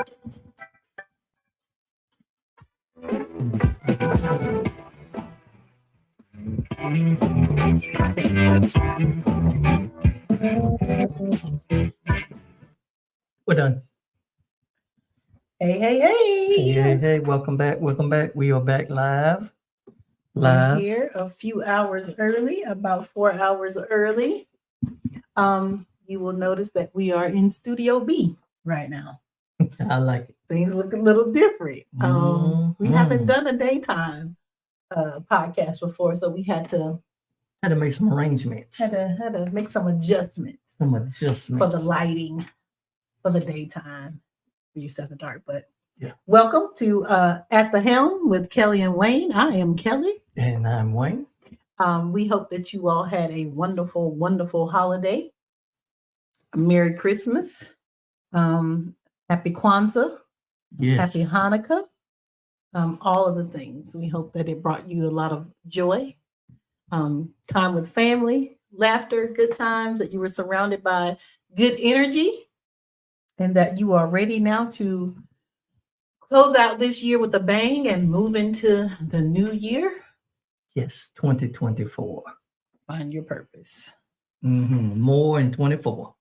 We're done. Hey. Welcome back. We are back live. I'm here a few hours early, about 4 hours early. You will notice that we are in Studio B right now. I like it. Things look a little different. We haven't done a daytime podcast before, so we had to make some arrangements. Had to make some adjustments. For the lighting for the daytime. We used to have the dark, but yeah. Welcome to At the Helm with Kelli and Wayne. I am Kelli. And I'm Wayne. We hope that you all had a wonderful, wonderful holiday. Merry Christmas. Happy Kwanzaa. Yes. Happy Hanukkah. All of the things. We hope that it brought you a lot of joy. Time with family, laughter, good times, that you were surrounded by good energy, and that you are ready now to close out this year with a bang and move into the new year. Yes, 2024. Find your purpose. More in 24.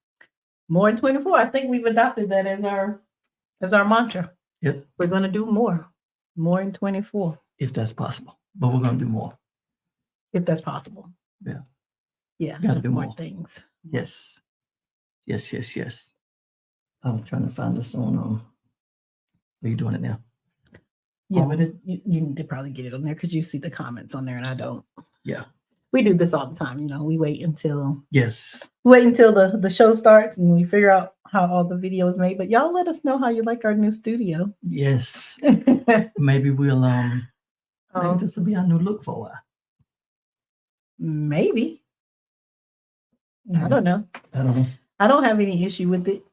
More in 24. I think we've adopted that as our mantra. Yep. We're going to do more. More in 24. If that's possible. But we're going to do more. If that's possible. Yeah. Yeah. Got to do more things. Yes. I'm trying to find the song. Are you doing it now? Yeah, but you need to probably get it on there because you see the comments on there and I don't. Yeah. We do this all the time. We wait until. Yes. Wait until the show starts and we figure out how all the video is made. But y'all let us know how you like our new studio. Yes. Maybe we'll maybe this will be our new look for a while. Maybe. I don't know. I don't have any issue with it.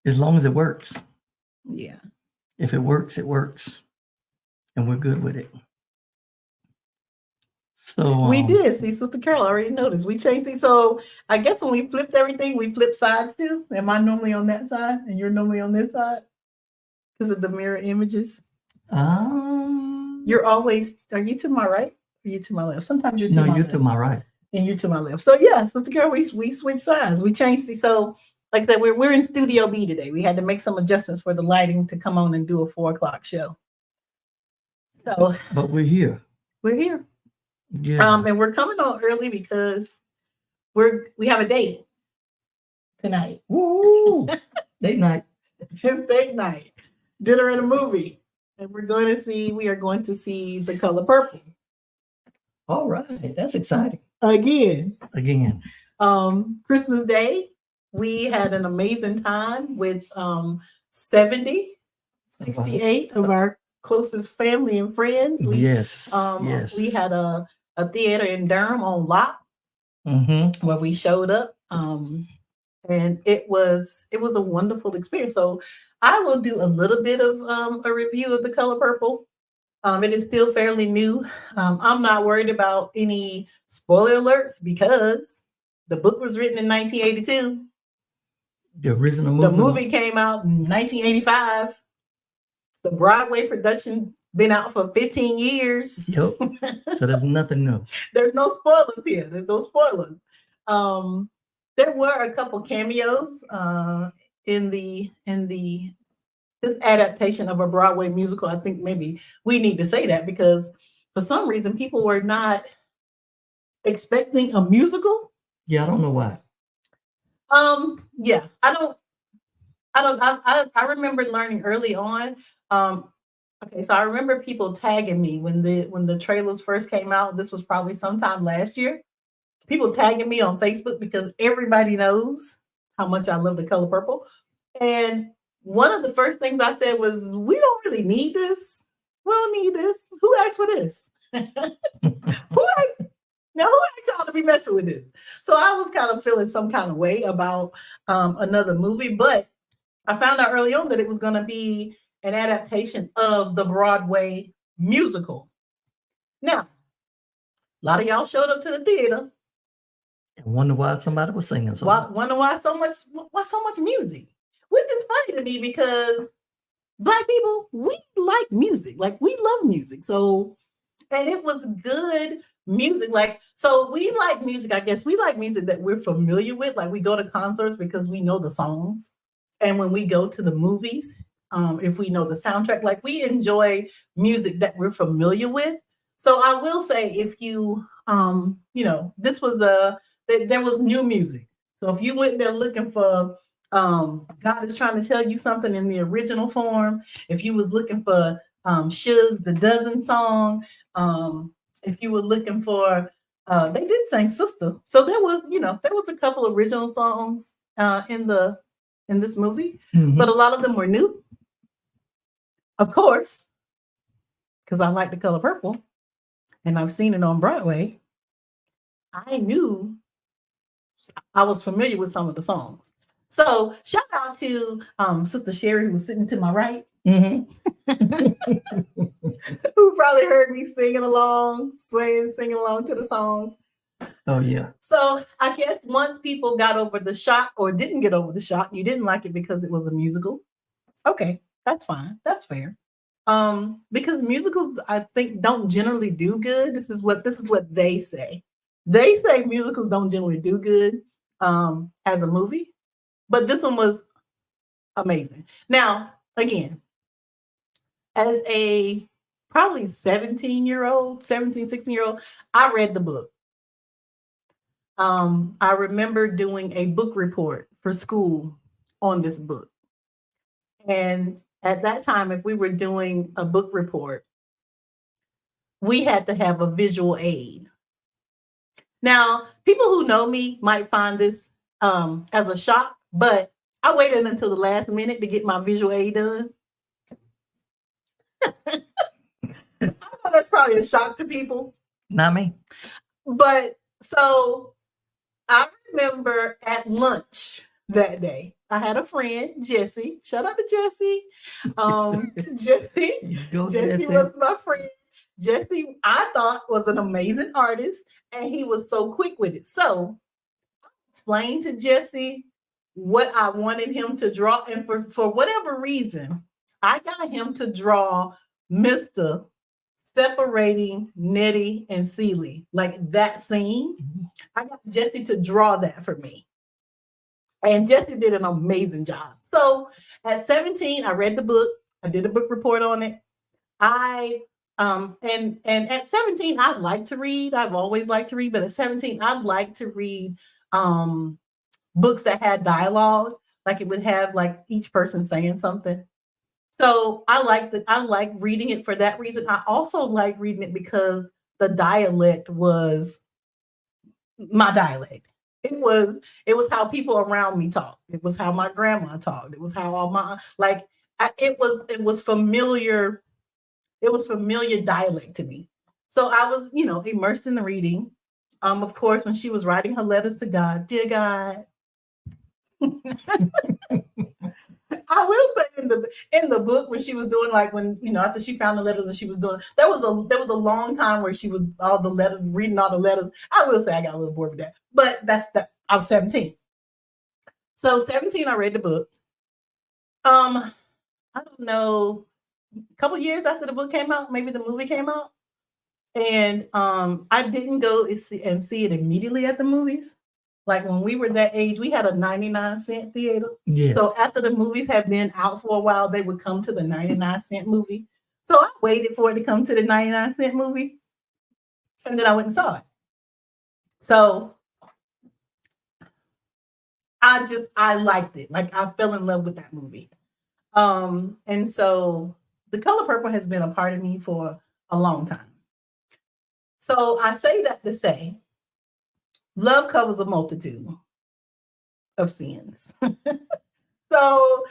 As long as it works. Yeah. If it works, it works. And we're good with it. So we did. See, Sister Carol already noticed. We changed it. So I guess when we flipped everything, we flipped sides too. Am I normally on that side and you're normally on this side? Because of the mirror images? You're always, are you to my right? Or are you to my left? Sometimes you're to my left. No, you're to my right. And you're to my left. So yeah, Sister Carol, we switched sides. We changed it. So like I said, we're in Studio B today. We had to make some adjustments for the lighting to come on and do a 4:00 show. So, but we're here. We're here. Yeah. And we're coming on early because we have a date tonight. Woo! Date night. Date night. Dinner and a movie. And we are going to see The Color Purple. All right. That's exciting. Again. Christmas Day. We had an amazing time with 68 of our closest family and friends. Yes. We had a theater in Durham on lock where we showed up. And it was a wonderful experience. So I will do a little bit of a review of The Color Purple. It is still fairly new. I'm not worried about any spoiler alerts because the book was written in 1982. The original movie. The movie came out in 1985. The Broadway production been out for 15 years. Yep. So there's nothing new. There's no spoilers here. There's no spoilers. There were a couple cameos in this adaptation of a Broadway musical. I think maybe we need to say that because for some reason people were not expecting a musical. Yeah, I don't know why. Yeah, I remember learning early on. Okay, so I remember people tagging me when the trailers first came out. This was probably sometime last year. People tagging me on Facebook because everybody knows how much I love The Color Purple. And one of the first things I said was, we don't really need this. We don't need this. Who asked for this? Who asked y'all to be messing with this? So I was kind of feeling some kind of way about another movie, but I found out early on that it was going to be an adaptation of the Broadway musical. Now, a lot of y'all showed up to the theater. And wonder why somebody was singing so much. Wonder why so much music, which is funny to me because Black people, we like music. Like we love music. So, and it was good music. Like, so we like music, I guess we like music that we're familiar with. Like we go to concerts because we know the songs. And when we go to the movies, if we know the soundtrack, like we enjoy music that we're familiar with. So I will say if you this was there was new music. So if you went there looking for God is trying to tell you something in the original form, if you was looking for Suge's The Dozen song, if you were looking for they did sing Sister. So there was, there was a couple original songs in this movie, but a lot of them were new. Of course, because I like The Color Purple and I've seen it on Broadway. I knew I was familiar with some of the songs. So shout out to Sister Sherry, who was sitting to my right, who probably heard me singing along to the songs. Oh yeah. So I guess once people got over the shock or didn't get over the shock, you didn't like it because it was a musical. Okay, that's fine. That's fair. Because musicals, I think, don't generally do good. This is what they say. They say musicals don't generally do good as a movie, but this one was amazing. Now, again, as a probably 17-year-old, 17, 16-year-old, I read the book. I remember doing a book report for school on this book. And at that time, if we were doing a book report, we had to have a visual aid. Now, people who know me might find this as a shock, but I waited until the last minute to get my visual aid done. I know that's probably a shock to people. Not me. But so I remember at lunch that day, I had a friend, Jesse. Shout out to Jesse. Jesse was my friend. Jesse, I thought, was an amazing artist, and he was so quick with it. So I explained to Jesse what I wanted him to draw, and for whatever reason, I got him to draw Mr. separating Nettie and Celie, like that scene. I got Jesse to draw that for me. And Jesse did an amazing job. So at 17, I read the book. I did a book report on it. And at 17, I like to read. I've always liked to read, but at 17, I like to read books that had dialogue. Like it would have like each person saying something. So I like reading it for that reason. I also like reading it because the dialect was my dialect. It was how people around me talked. It was how my grandma talked. It was how all my it was familiar. It was familiar dialect to me. So I was, immersed in the reading. Of course, when she was writing her letters to God, dear God. I will say in the book when she was doing after she found the letters that she was doing, there was a long time where she was reading all the letters. I will say I got a little bored with that, but that's that. I was 17. So 17, I read the book. I don't know, a couple years after the book came out, maybe the movie came out, and I didn't go and see it immediately at the movies. Like when we were that age, we had a 99-cent theater. Yeah. So after the movies had been out for a while, they would come to the 99-cent movie. So I waited for it to come to the 99-cent movie. And then I went and saw it. So I liked it. Like I fell in love with that movie. And so The Color Purple has been a part of me for a long time. So I say that to say, love covers a multitude of sins. So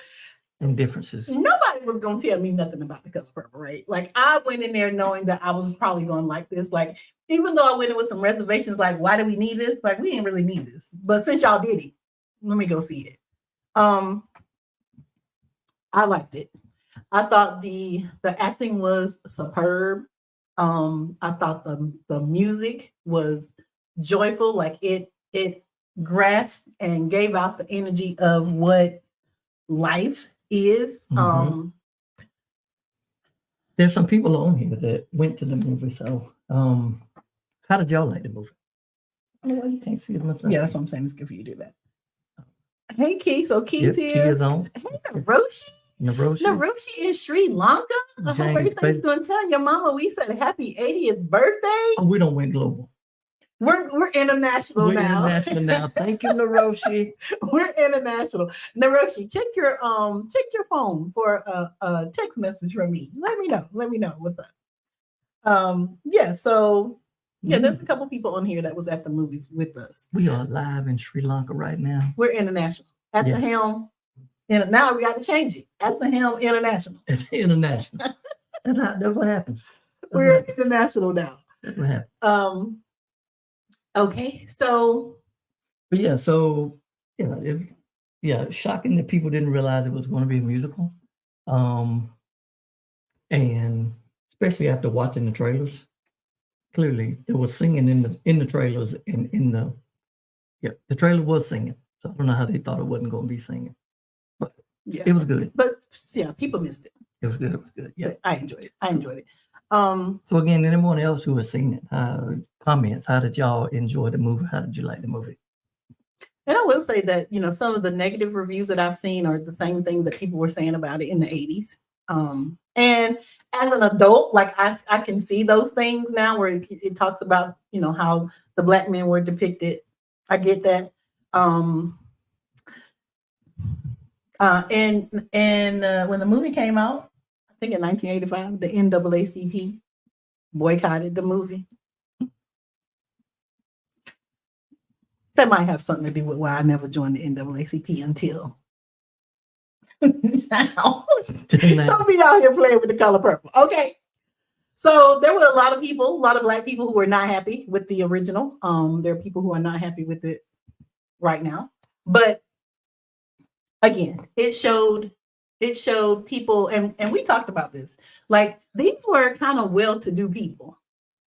indifferences. Nobody was gonna tell me nothing about The Color Purple, right? Like I went in there knowing that I was probably gonna like this. Like, even though I went in with some reservations, like, why do we need this? Like, we didn't really need this. But since y'all did it, let me go see it. I liked it. I thought the acting was superb. I thought the music was joyful, like it grasped and gave out the energy of what life is. There's some people on here that went to the movie. So, how did y'all like the movie? I don't know why you can't see as much. Yeah, that's what I'm saying. It's good for you to do that. Hey, Key. So Key's Key here. is on. Hey, Naroshi. Naroshi in Sri Lanka. I hope James everything's doing. Tell your mama we said happy 80th birthday. Oh, we don't went global. We're international now. International now. Thank you, Naroshi. We're international. Naroshi, check your phone for a text message from me. Let me know what's up. Yeah, so yeah, there's a couple people on here that was at the movies with us. We are live in Sri Lanka right now. We're international. At the Helm. And now we got to change it. At the Helm International. It's international. That's what happens. We're international now. That's what happens. Okay, so. But yeah, so shocking that people didn't realize it was going to be a musical, and especially after watching the trailers. Clearly, there was singing in the trailers and the trailer was singing. So I don't know how they thought it wasn't going to be singing, but it was good. But yeah, people missed it. It was good. It was good. Yeah, I enjoyed it. So again, anyone else who has seen it, comments, how did y'all enjoy the movie? How did you like the movie? And I will say that, some of the negative reviews that I've seen are the same thing that people were saying about it in the 80s. And as an adult, like I can see those things now where it talks about, how the Black men were depicted. I get that. And when the movie came out, I think in 1985, the NAACP boycotted the movie. That might have something to do with why I never joined the NAACP until now. Don't be out here playing with the color purple. Okay. So there were a lot of Black people who were not happy with the original. There are people who are not happy with it right now. But again, it showed people, and we talked about this. Like, these were kind of well-to-do people.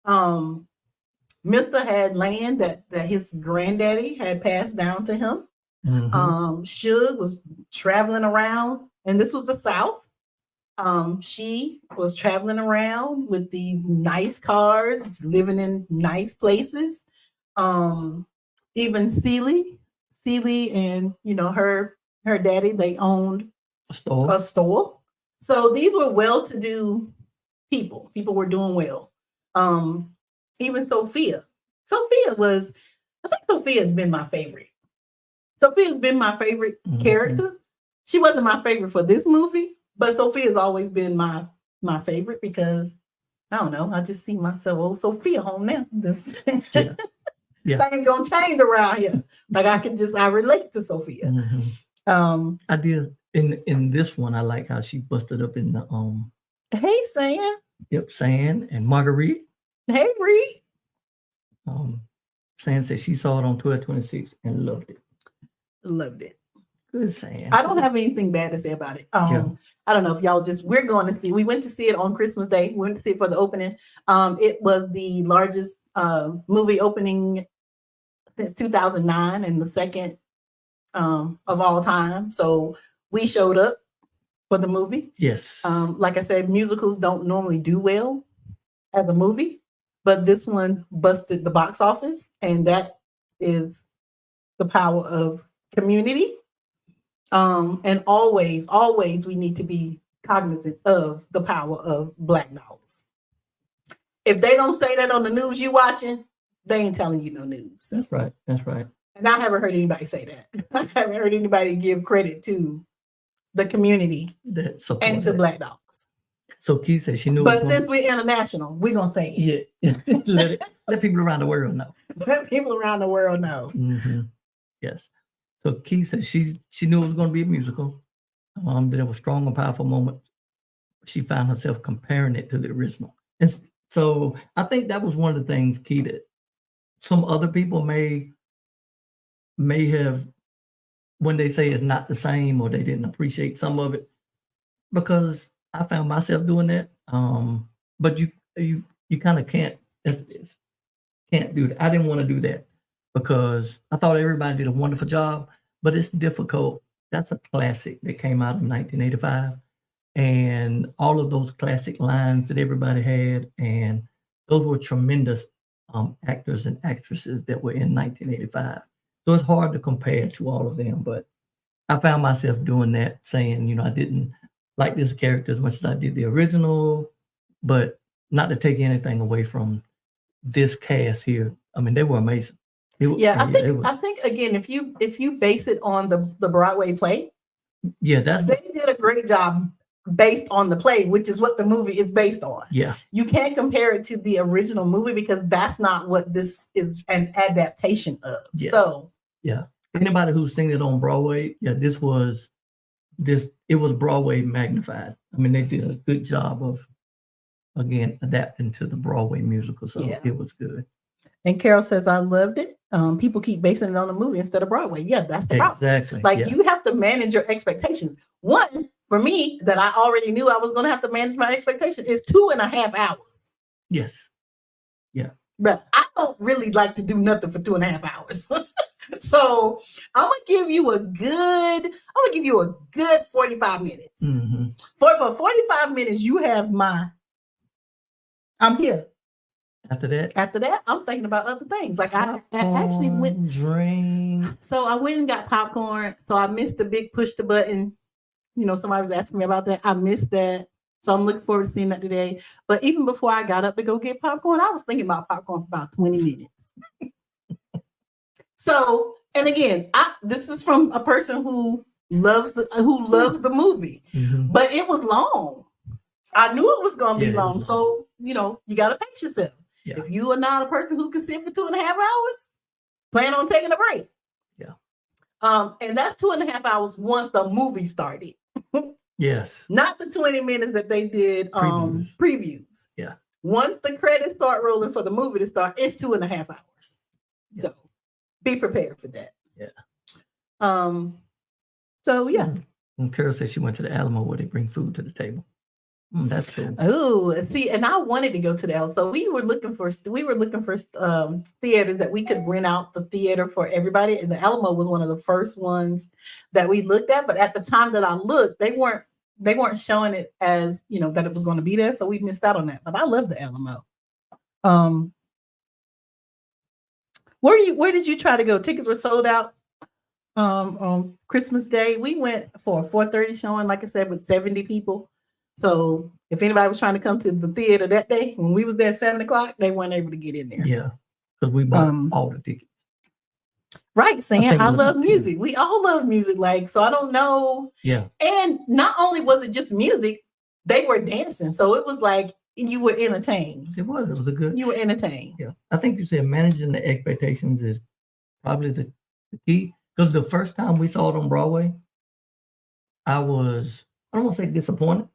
Mr. had land that his granddaddy had passed down to him. Mm-hmm. Suge was traveling around, and this was the South. She was traveling around with these nice cars, living in nice places. Even Celie and her daddy, they owned a store. So these were well-to-do people. People were doing well. Even Sophia. I think Sophia's been my favorite. Sophia's been my favorite character. She wasn't my favorite for this movie, but Sophia's always been my favorite because, I don't know, I just see myself, Sophia home now. Things gonna change around here. Like, I relate to Sophia. Mm-hmm. I did in this one, I like how she busted up in the Hey, Sam. Yep, Sam and Marguerite. Hey, Reed. Sam said she saw it on 12/26 and loved it. Loved it. Good, Sam. I don't have anything bad to say about it. I don't know if y'all we went to see it on Christmas Day. We went to see it for the opening. It was the largest movie opening since 2009 and the second of all time. So we showed up for the movie. Yes. Like I said, musicals don't normally do well as a movie, but this one busted the box office, and that is the power of Community. And always we need to be cognizant of the power of Black dollars. If they don't say that on the news you watching, they ain't telling you no news. So. That's right. And I haven't heard anybody say that. I haven't heard anybody give credit to the community and to Black dollars. So Keith said she knew. But since we're international, we're gonna say it. Yeah. let people around the world know. Let people around the world know. Mm-hmm. Yes. So Keith said she knew it was going to be a musical. That it was strong and powerful moment. She found herself comparing it to the original, and so I think that was one of the things, Keith, that some other people may have, when they say it's not the same or they didn't appreciate some of it, because I found myself doing that. But you kind of can't do that. I didn't want to do that because I thought everybody did a wonderful job, but it's difficult. That's a classic that came out in 1985. and all of those classic lines that everybody had, and those were tremendous actors and actresses that were in 1985. So it's hard to compare to all of them, but I found myself doing that, saying, I didn't like this character as much as I did the original, but not to take anything away from this cast here. I mean, they were amazing. Yeah, I think again, if you base it on the Broadway play, they did a great job based on the play, which is what the movie is based on. Yeah. You can't compare it to the original movie because that's not what this is an adaptation of. Yeah. So yeah. Anybody who's seen it on Broadway, it was Broadway magnified. I mean, they did a good job of, again, adapting to the Broadway musical. So it was good. And Carol says, I loved it. People keep basing it on the movie instead of Broadway. Yeah, that's the problem. Exactly. You have to manage your expectations. One, for me, that I already knew I was going to have to manage my expectations is 2.5 hours. Yes. Yeah. But I don't really like to do nothing for 2.5 hours. So I'm gonna give you a good 45 minutes. Mm-hmm. For 45 minutes, you have I'm here. After that, I'm thinking about other things. Like I actually went drink. So I went and got popcorn. So I missed the big push the button. Somebody was asking me about that. I missed that. So I'm looking forward to seeing that today. But even before I got up to go get popcorn, I was thinking about popcorn for about 20 minutes. So, and again, this is from a person who loves the movie, mm-hmm. but it was long. I knew it was going to be long. So, you got to pace yourself. Yeah. If you are not a person who can sit for 2.5 hours, plan on taking a break. Yeah. And that's 2.5 hours once the movie started. Yes. Not the 20 minutes that they did previews. Yeah. Once the credits start rolling for the movie to start, it's 2.5 hours. Yeah. So be prepared for that. Yeah. So yeah. And Carol said she went to the Alamo where they bring food to the table. That's cool. Oh, see, and I wanted to go to the Alamo. So we were looking for theaters that we could rent out the theater for everybody. And the Alamo was one of the first ones that we looked at. But at the time that I looked, they weren't showing it as that it was going to be there. So we missed out on that. But I love the Alamo. Where did you try to go? Tickets were sold out on Christmas Day. We went for a 4:30 showing, like I said, with 70 people. So if anybody was trying to come to the theater that day, when we was there at 7:00, they weren't able to get in there. Yeah, because we bought all the tickets. Right, Sam. I love music. We all love music. So I don't know. Yeah. And not only was it just music, they were dancing. So it was like you were entertained. It was a good. You were entertained. Yeah. I think you said managing the expectations is probably the key. Because the first time we saw it on Broadway, I don't want to say disappointed,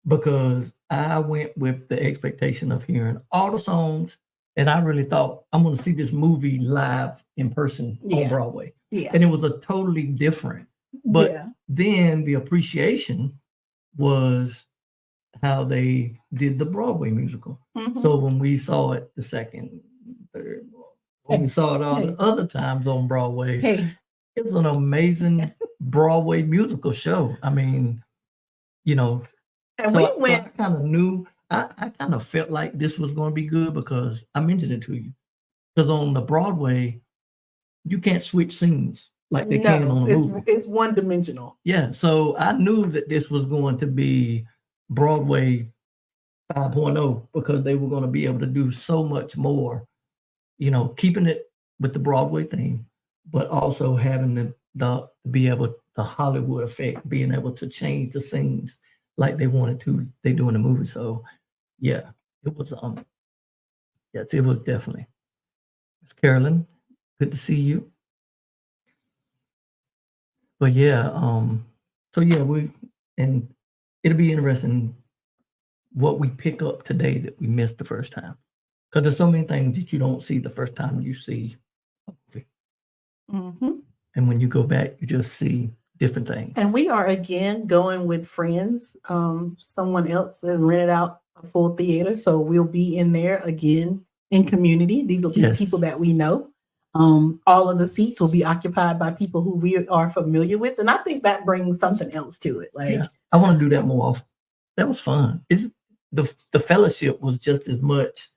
because I went with the expectation of hearing all the songs, and I really thought I'm going to see this movie live in person on Broadway. Yeah. And it was a totally different. But then the appreciation was how they did the Broadway musical. Mm-hmm. So when we saw it the second, third, when we saw it all the other times on Broadway, it was an amazing Broadway musical show. I mean, and so I kind of knew, I kind of felt like this was going to be good because I mentioned it to you. Because on the Broadway, you can't switch scenes like they can on the movie. It's one dimensional. Yeah. So I knew that this was going to be Broadway 5.0 because they were going to be able to do so much more, keeping it with the Broadway theme, but also having the Hollywood effect, being able to change the scenes like they wanted to, they do in the movie. So yeah, it was yes, it was definitely. Miss Carolyn, good to see you. But yeah, so yeah, it'll be interesting what we pick up today that we missed the first time. Because there's so many things that you don't see the first time you see a movie. Mm-hmm. And when you go back, you just see different things. And we are again going with friends. Someone else has rented out a full theater. So we'll be in there again in community. These will be people that we know. All of the seats will be occupied by people who we are familiar with. And I think that brings something else to it. I want to do that more often. that was fun. It's the fellowship was just as much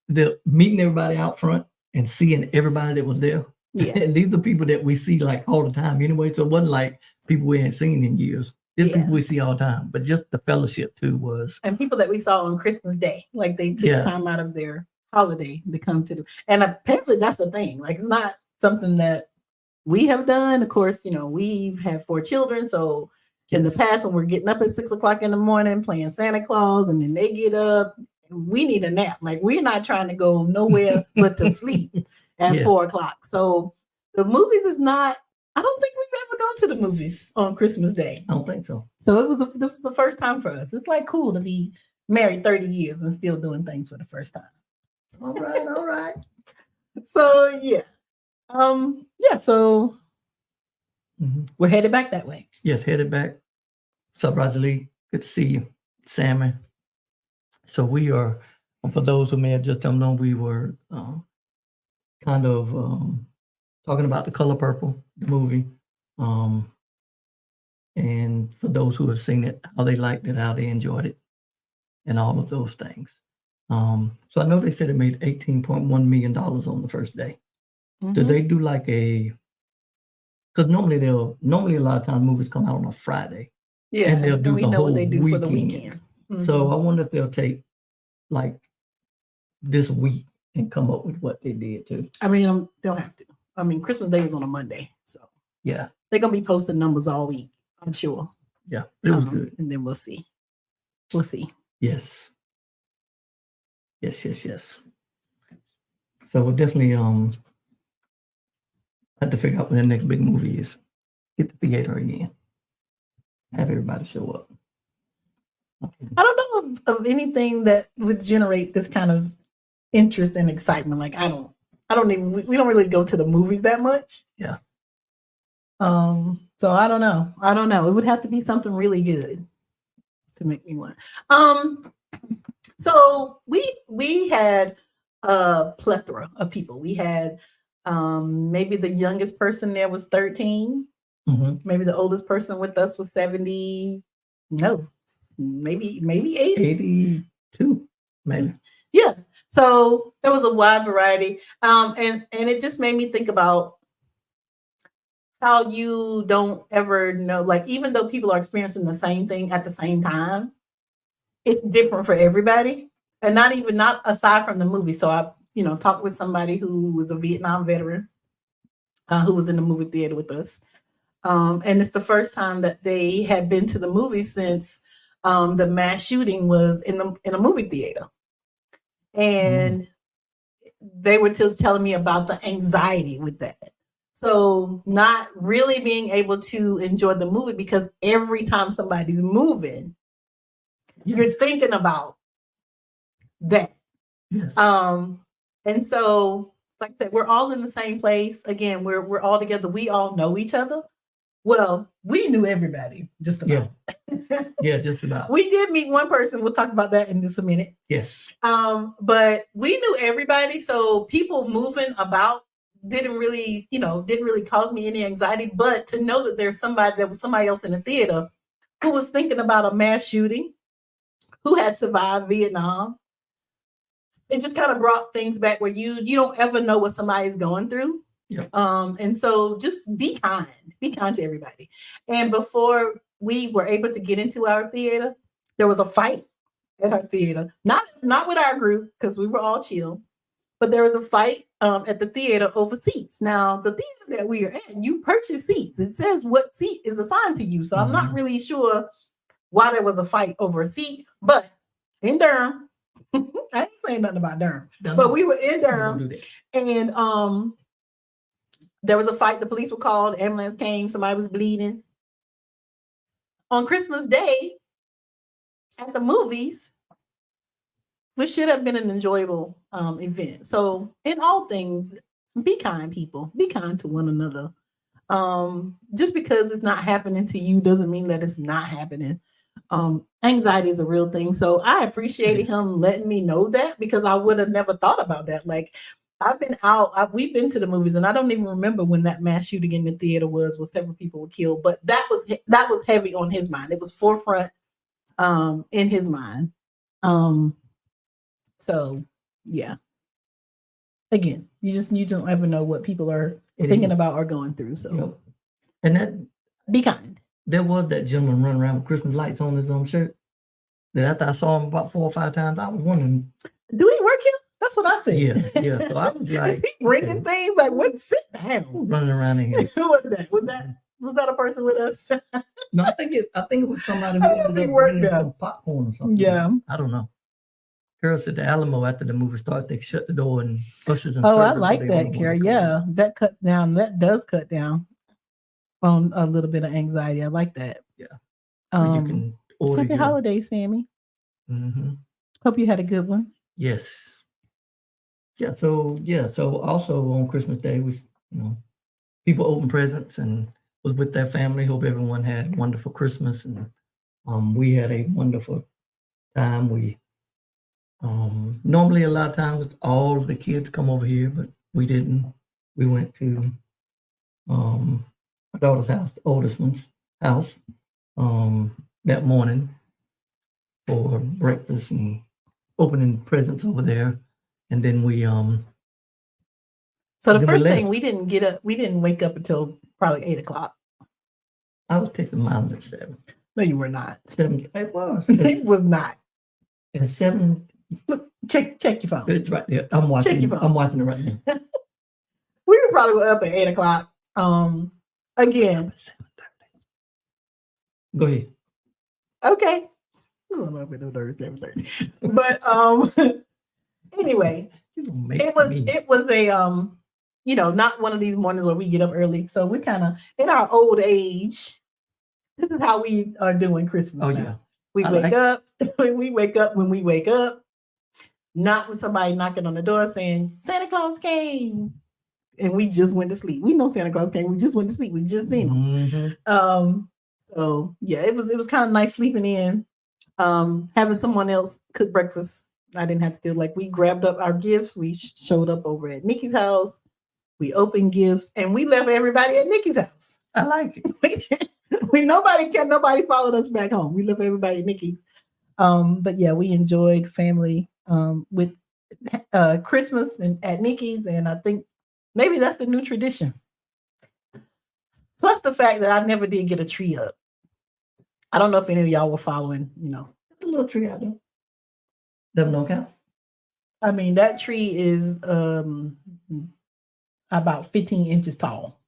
the meeting everybody out front and seeing everybody that was there. Yeah. And these are people that we see like all the time anyway. So it wasn't like people we ain't seen in years. These Yeah. people we see all the time. But just the fellowship too was. And people that we saw on Christmas Day, like they took Yeah. time out of their holiday to come to and apparently that's a thing. Like it's not something that we have done. Of course, you know, we've had 4 children. So in the Yes. past, when we're getting up at 6 o'clock in the morning playing Santa Claus, and then they get up, we need a nap. Like we're not trying to go nowhere but to sleep at Yeah. 4 o'clock. So the movies is not, I don't think we've ever gone to the movies on Christmas Day. I don't think so. So this was the first time for us. It's like cool to be married 30 years and still doing things for the first time. All right, all right. So yeah. So Mhm. we're headed back that way. Yes, headed back. What's up, Roger Lee? Good to see you. Sammy. So we are, for those who may have just jumped on, we were kind of talking about The Color Purple, the movie. And for those who have seen it, how they liked it, how they enjoyed it, and all of those things. So I know they said it made $18.1 million on the first day. Do they do like a, because normally a lot of times movies come out on a Friday. Yeah, and they'll do we the know whole what they do for the weekend. weekend. So I wonder if they'll take like this week and come up with what they did too. I mean, they'll have to. I mean, Christmas Day was on a Monday, so Yeah, they're gonna be posting numbers all week, I'm sure. yeah, it was good. And then we'll see. We'll see. Yes. So we'll definitely have to figure out what the next big movie is. Get the theater again. Have everybody show up. I don't know of anything that would generate this kind of interest and excitement. Like we don't really go to the movies that much. Yeah. So I don't know. It would have to be something really good to make me want. So we had a plethora of people. We had maybe the youngest person there was 13. Mm-hmm. Maybe the oldest person with us was 70. No, maybe 80. 82, maybe. Yeah. So there was a wide variety. And it just made me think about how you don't ever know, like, even though people are experiencing the same thing at the same time, it's different for everybody. And not aside from the movie. So I, talked with somebody who was a Vietnam veteran who was in the movie theater with us. And it's the first time that they had been to the movie since the mass shooting was in a movie theater. And they were just telling me about the anxiety with that. So not really being able to enjoy the movie because every time somebody's moving, you're thinking about that. Yes. And so, like I said, we're all in the same place. Again, we're all together. We all know each other. Well, we knew everybody just about. Yeah, just about. We did meet one person. We'll talk about that in just a minute. Yes. But we knew everybody. So people moving about didn't really cause me any anxiety. But to know that there's somebody else in the theater who was thinking about a mass shooting, who had survived Vietnam, it just kind of brought things back where you don't ever know what somebody's going through. Yep. And so just be kind to everybody. And before we were able to get into our theater, there was a fight at our theater, not with our group because we were all chill, but there was a fight at the theater over seats. Now, the theater that we are at, you purchase seats. It says what seat is assigned to you. So I'm not really sure why there was a fight over a seat, but in Durham, I ain't saying nothing about Durham, but we were in Durham, and there was a fight. The police were called. The ambulance came. Somebody was bleeding. On Christmas Day, at the movies, which should have been an enjoyable event. So, in all things, be kind, people. Be kind to one another. Just because it's not happening to you doesn't mean that it's not happening. Anxiety is a real thing. So I appreciated him letting me know that because I would have never thought about that. Like I've been out, we've been to the movies and I don't even remember when that mass shooting in the theater was where several people were killed, but that was heavy on his mind. It was forefront in his mind. So yeah. Again, you don't ever know what people are thinking about or going through. So Yep. And that be kind. there was that gentleman running around with Christmas lights on his shirt. That after I saw him about 4 or 5 times, I was wondering, do he work here? That's what I said. Yeah. So I was like, is he bringing things like what? Sit down. Running around in here. Who was that? Was that a person with us? No, I think it was somebody who ended up worked bringing there. some popcorn or something. Yeah. I don't know. Carol said the Alamo after the movie started, they shut the door and ushers and Oh, I servers, like they that, wouldn't Carol. want to come in. Yeah, that cut down. That does cut down on a little bit of anxiety. I like that. Yeah. So you can order Happy holidays, Sammy. Mm-hmm. Hope you had a good one. Yes. Yeah. So also on Christmas Day was, people opened presents and was with their family. Hope everyone had a wonderful Christmas, and we had a wonderful time. We normally a lot of times all of the kids come over here, but we didn't. We went to my daughter's house, the oldest one's house, that morning for breakfast and opening presents over there, and then we So the then we first thing left. we didn't wake up until probably 8:00. I was texting Mom at 7. No, you were not. 7. It was. It was not. At 7. Look, check your phone. It's right there. I'm watching. Check your phone. I'm watching it right now. We were probably up at 8:00. Again. 7:30. Go ahead. Okay. I don't know if it was 7:30. But anyway, it was a not one of these mornings where we get up early. So we're kind of in our old age. This is how we are doing Christmas. Oh now. yeah. We wake up when we wake up, not with somebody knocking on the door saying Santa Claus came. And we just went to sleep. We know Santa Claus came. We just went to sleep. We just seen him. Mm-hmm. So yeah, it was kind of nice sleeping in. Having someone else cook breakfast. I didn't have to do we grabbed up our gifts. We showed up over at Nikki's house. We opened gifts and we left everybody at Nikki's house. I like it. Nobody followed us back home. We left everybody at Nikki's. But yeah, we enjoyed family with Christmas and at Nikki's, and I think maybe that's the new tradition. Plus the fact that I never did get a tree up. I don't know if any of y'all were following, A little tree out there. Them don't count. I mean, that tree is about 15 inches tall.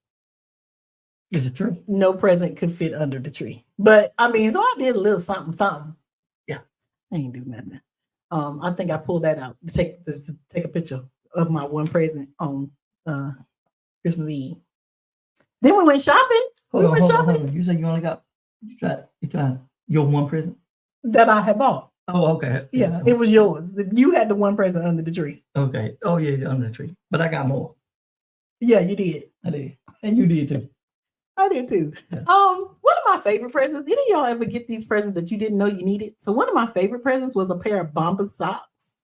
Is it true? No present could fit under the tree. But I mean, so I did a little something. Yeah. I ain't do nothing. I think I pulled that out to take a picture of my one present on Christmas Eve. Then we went shopping. Hold on. You said you only got you tried your one present? That I had bought. Oh, okay. Yeah, it was yours. You had the one present under the tree. Okay. Oh yeah, under the tree. But I got more. Yeah, you did. I did. And you did too. I did too. Yeah. One of my favorite presents. Didn't y'all ever get these presents that you didn't know you needed? So one of my favorite presents was a pair of Bombas socks.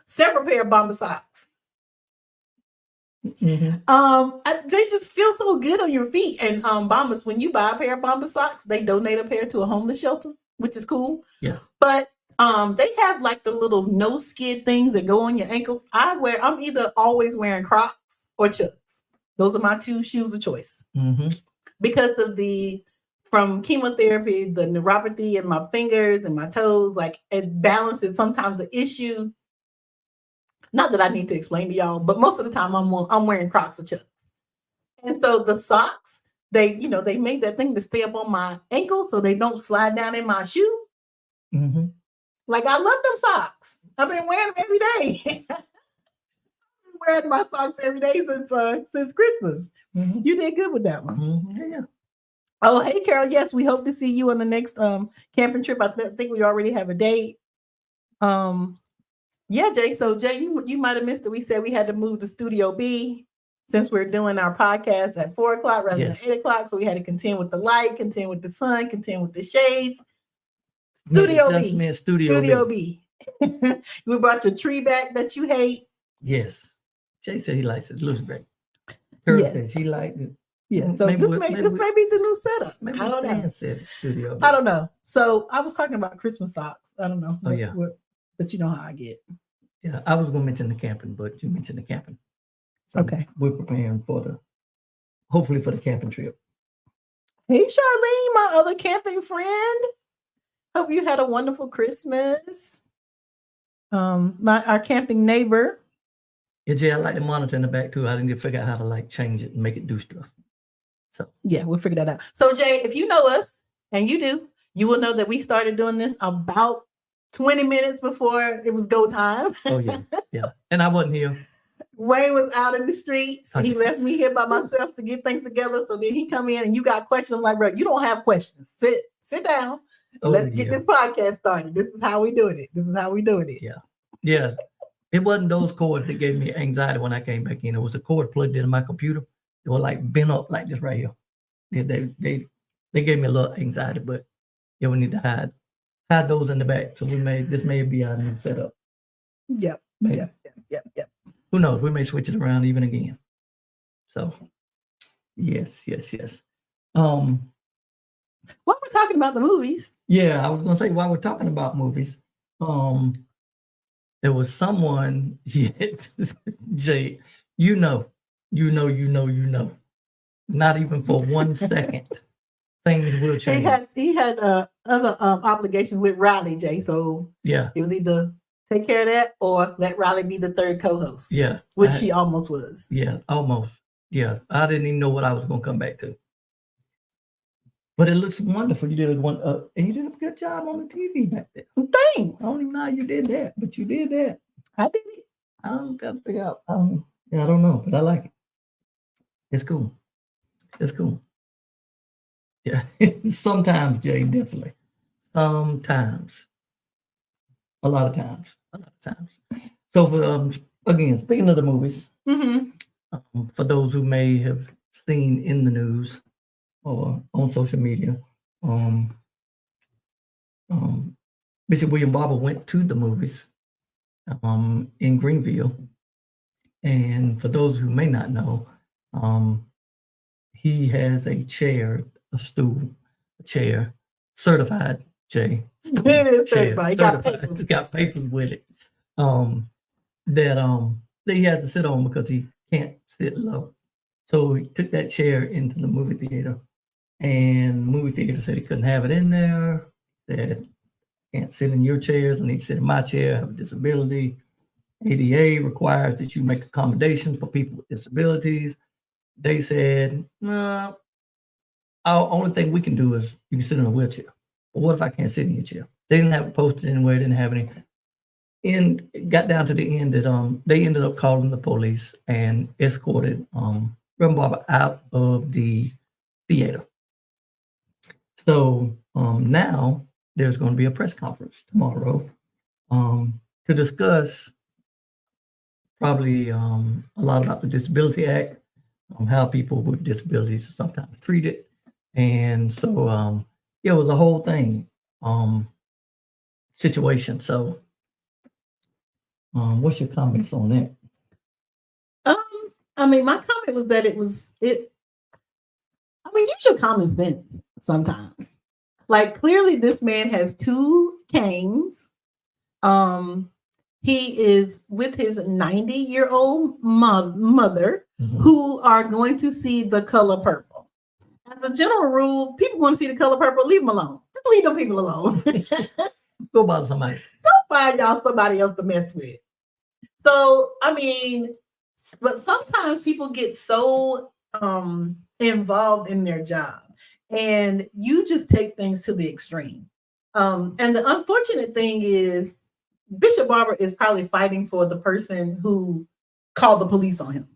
Several pair of Bombas socks. Mm-hmm. They just feel so good on your feet. And Bombas, when you buy a pair of Bombas socks, they donate a pair to a homeless shelter, which is cool. Yeah. But they have the little no skid things that go on your ankles. I'm either always wearing Crocs or Chucks. Those are my 2 shoes of choice. Mm-hmm. Because of from chemotherapy, the neuropathy in my fingers and my toes, it balances sometimes an issue. Not that I need to explain to y'all, but most of the time I'm wearing Crocs or Chucks. And so the socks, they make that thing to stay up on my ankle so they don't slide down in my shoe. Mm-hmm. I love them socks. I've been wearing them every day. Wearing my socks every day since Christmas. Mm-hmm. You did good with that one. Mm-hmm. Yeah. Oh, hey, Carol. Yes, we hope to see you on the next camping trip. I think we already have a date. Yeah, Jay. So, Jay, you might have missed it. We said we had to move to Studio B since we're doing our podcast at 4:00 rather than 8:00. So we had to contend with the light, contend with the sun, contend with the shades. Studio B. Studio B. You brought your tree back that you hate. Yes. Jay said he likes it. It looks great. Perfect. She liked it. Yeah. So Maybe this may be the new setup. maybe I don't know. fan set studio. I don't know. So I was talking about Christmas socks. I don't know. Oh, yeah. But you know how I get. Yeah, I was going to mention the camping, but you mentioned the camping. So Okay. we're preparing hopefully for the camping trip. Hey, Charlene, my other camping friend. Hope you had a wonderful Christmas. Our camping neighbor. Yeah, Jay, I like the monitor in the back too. I need to figure out how to like change it and make it do stuff. So yeah, we'll figure that out. So Jay, if you know us, and you do, you will know that we started doing this about 20 minutes before it was go time. Oh yeah, yeah. And I wasn't here. Wayne was out in the streets. He left me here by myself to get things together. So then he come in and you got questions. I'm like, bro, you don't have questions. Sit down. Let's get this podcast started. This is how we doing it. This is how we doing it. Yeah. Yes. It wasn't those cords that gave me anxiety when I came back in. It was the cord plugged into my computer. They were like bent up like this right here. They gave me a little anxiety, but yeah, we need to hide those in the back. So this may be our new setup. Yep. Maybe. Yep. Who knows? We may switch it around even again. So yes. While we're talking about the movies. Yeah, I was gonna say while we're talking about movies, there was someone, Jay, you know, not even for 1 second, things will change. He had other obligations with Riley, Jay. So yeah, it was either take care of that or let Riley be the third co-host. Yeah, which she almost was. Yeah, almost. Yeah, I didn't even know what I was gonna come back to. But it looks wonderful. You did and you did a good job on the TV back there. Thanks. I don't even know how you did that, but you did that. I did it. I don't got to figure out. I don't know, but I like it. It's cool. Yeah, sometimes, Jay, definitely. Sometimes, a lot of times. So, again, speaking of the movies, for those who may have seen in the news or on social media, Bishop William Barber went to the movies in Greenville. And for those who may not know, he has a chair, a stool, a chair, certified, Jay. It is certified. It's got papers with it. That he has to sit on because he can't sit low. So he took that chair into the movie theater, and the movie theater said he couldn't have it in there. Said, can't sit in your chairs. I need to sit in my chair. I have a disability. ADA requires that you make accommodations for people with disabilities. They said, no, our only thing we can do is you can sit in a wheelchair. But what if I can't sit in your chair? They didn't have it posted anywhere, didn't have any. And it got down to the end that they ended up calling the police and escorted Reverend Barber out of the theater. So now there's going to be a press conference tomorrow to discuss probably a lot about the Disability Act, how people with disabilities are sometimes treated. And so it was a whole thing, situation. So what's your comments on that? I mean, my comment was that use your common sense sometimes. Like, clearly this man has 2 canes. He is with his 90-year-old mother, who are going to see The Color Purple. As a general rule, people want to see The Color Purple, leave them alone. Just leave them people alone. Go bother somebody. Go find y'all somebody else to mess with. So, I mean, but sometimes people get so involved in their job, and you just take things to the extreme. And the unfortunate thing is, Bishop Barber is probably fighting for the person who called the police on him.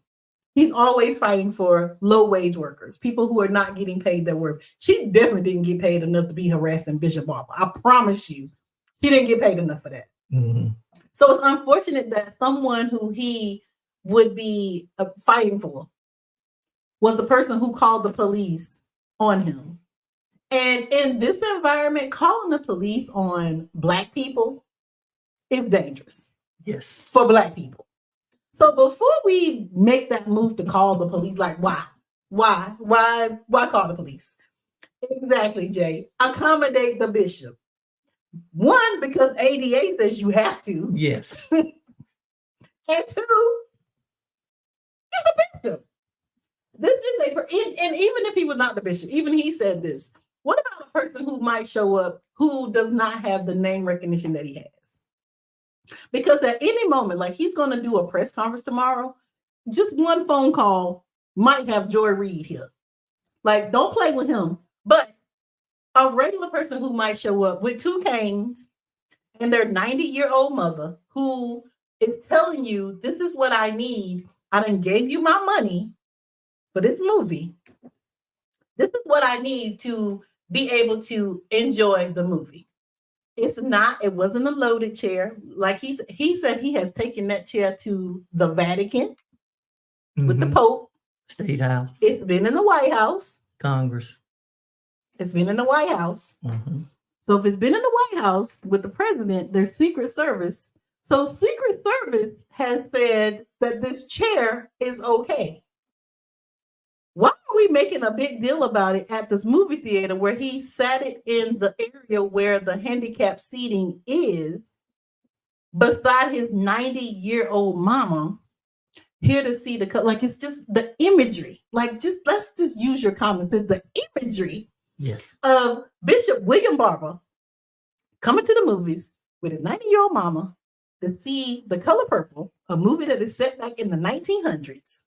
He's always fighting for low-wage workers, people who are not getting paid their worth. She definitely didn't get paid enough to be harassing Bishop Barber. I promise you, he didn't get paid enough for that. Mm-hmm. So it's unfortunate that someone who he would be fighting for was the person who called the police on him. And in this environment, calling the police on Black people is dangerous. Yes. For Black people. So before we make that move to call the police, like, wow, Why? Why call the police? Exactly, Jay. Accommodate the bishop. One, because ADA says you have to. Yes. And two, he's the bishop. This is and even if he was not the bishop, even he said this. What about a person who might show up who does not have the name recognition that he has? Because at any moment, like he's going to do a press conference tomorrow, just one phone call might have Joy Reid here. Like, don't play with him. But a regular person who might show up with two canes and their 90-year-old mother who is telling you, this is what I need. I done gave you my money for this movie. This is what I need to be able to enjoy the movie. It wasn't a loaded chair. Like he said he has taken that chair to the Vatican with the Pope. State House. It's been in the White House. Congress. It's been in the White House. So if it's been in the White House with the president, there's Secret Service. So Secret Service has said that this chair is okay. Why are we making a big deal about it at this movie theater where he sat it in the area where the handicapped seating is beside his 90-year-old mama here to see like it's just the imagery. Like let's just use your comments. The imagery of Bishop William Barber coming to the movies with his 90-year-old mama to see The Color Purple, a movie that is set back in the 1900s.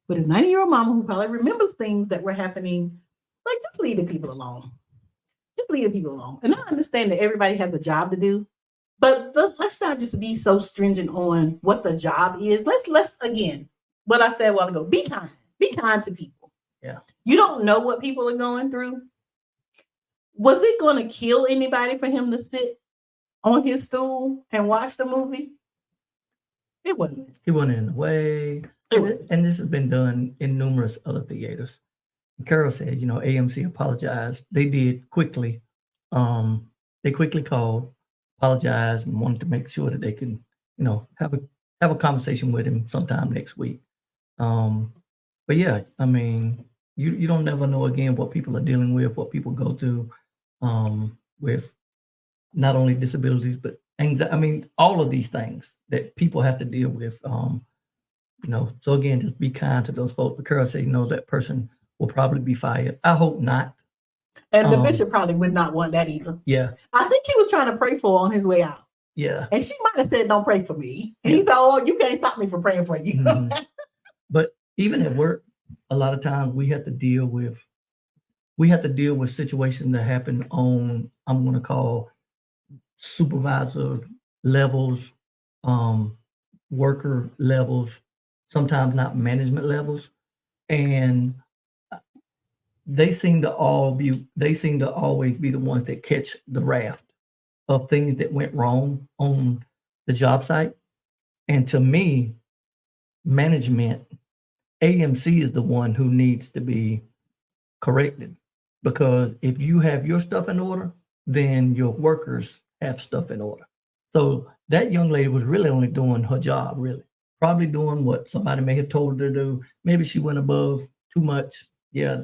With his 90-year-old mama who probably remembers things that were happening. Like, just leave the people alone. Just leave the people alone. And I understand that everybody has a job to do, but let's not just be so stringent on what the job is. Let's again, what I said a while ago, be kind. Be kind to people. Yeah. You don't know what people are going through. Was it going to kill anybody for him to sit on his stool and watch the movie? It wasn't. He wasn't in the way. And this has been done in numerous other theaters. Carol said, AMC apologized. They did quickly. They quickly called, apologized, and wanted to make sure that they can, have a conversation with him sometime next week. But yeah, I mean, you don't never know again what people are dealing with, what people go through with not only disabilities but anxiety. I mean, all of these things that people have to deal with. So again, just be kind to those folks. But Carol said, that person will probably be fired. I hope not. And the bishop probably would not want that either. Yeah. I think he was trying to pray for her on his way out. Yeah. And she might have said, don't pray for me. And he thought, oh, you can't stop me from praying for you. But even at work, a lot of times we have to deal with situations that happen on, I'm going to call supervisor levels, worker levels, sometimes not management levels. And they seem to always be the ones that catch the raft of things that went wrong on the job site. And to me, management, AMC is the one who needs to be corrected, because if you have your stuff in order, then your workers have stuff in order. So that young lady was really only doing her job, really. Probably doing what somebody may have told her to do. Maybe she went above too much. Yeah,